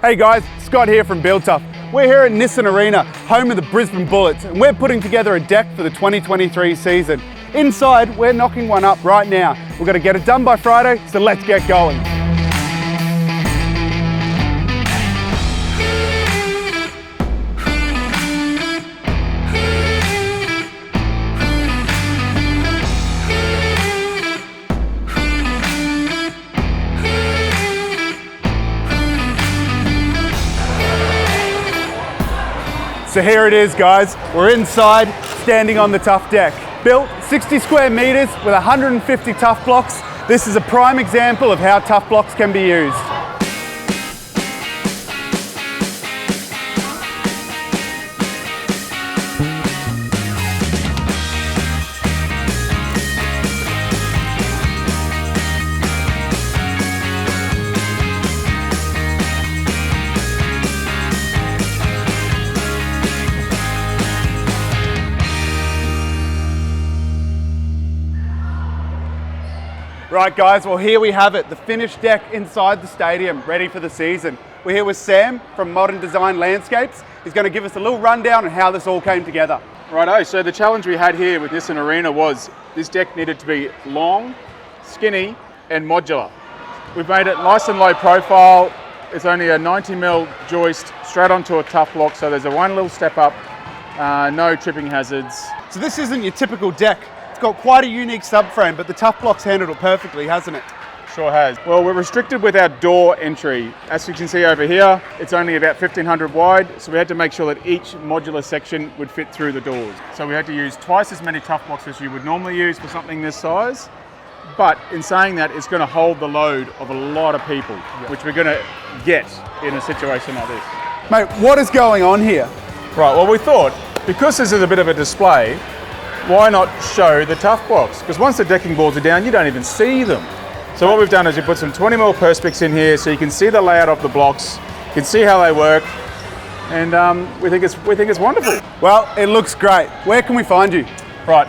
Hey guys, Scott here from Build Tuff. We're here at Nissan Arena, home of the Brisbane Bullets, and we're putting together a deck for the 2023 season. Inside, we're knocking one up right now. We've got to get it done by Friday, so let's get going. So here it is, guys. We're inside, standing on the Tuff deck. Built 60 square meters with 150 Tuff blocks. This is a prime example of how Tuff blocks can be used. Right guys, well here we have it, the finished deck inside the stadium, ready for the season. We're here with Sam from Modern Design Landscapes. He's going to give us a little rundown on how this all came together. Righto, so the challenge we had here with Nissan Arena was this deck needed to be long, skinny and modular. We've made it nice and low profile. It's only a 90mm joist straight onto a Tuff block, so there's a one little step up, no tripping hazards. So this isn't your typical deck. It's got quite a unique subframe, but the Tuff block's handled it perfectly, hasn't it? Sure has. Well, we're restricted with our door entry. As you can see over here, it's only about 1500 wide, so we had to make sure that each modular section would fit through the doors. So we had to use twice as many Tuff blocks as you would normally use for something this size. But in saying that, it's going to hold the load of a lot of people, which we're going to get in a situation like this. Mate, what is going on here? Right, well we thought, because this is a bit of a display, why not show the Tuff blocks? Because once the decking boards are down, you don't even see them. So what we've done is we put some 20mm perspex in here so you can see the layout of the blocks, you can see how they work, and we think it's wonderful. Well, it looks great. Where can we find you? Right,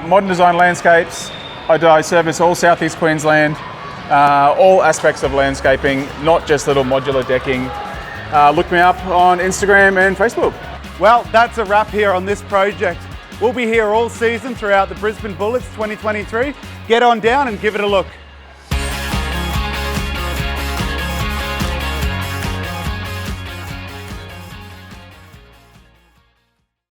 Modern Design Landscapes. I service all Southeast Queensland, all aspects of landscaping, not just little modular decking. Look me up on Instagram and Facebook. Well, that's a wrap here on this project. We'll be here all season throughout the Brisbane Bullets 2023. Get on down and give it a look.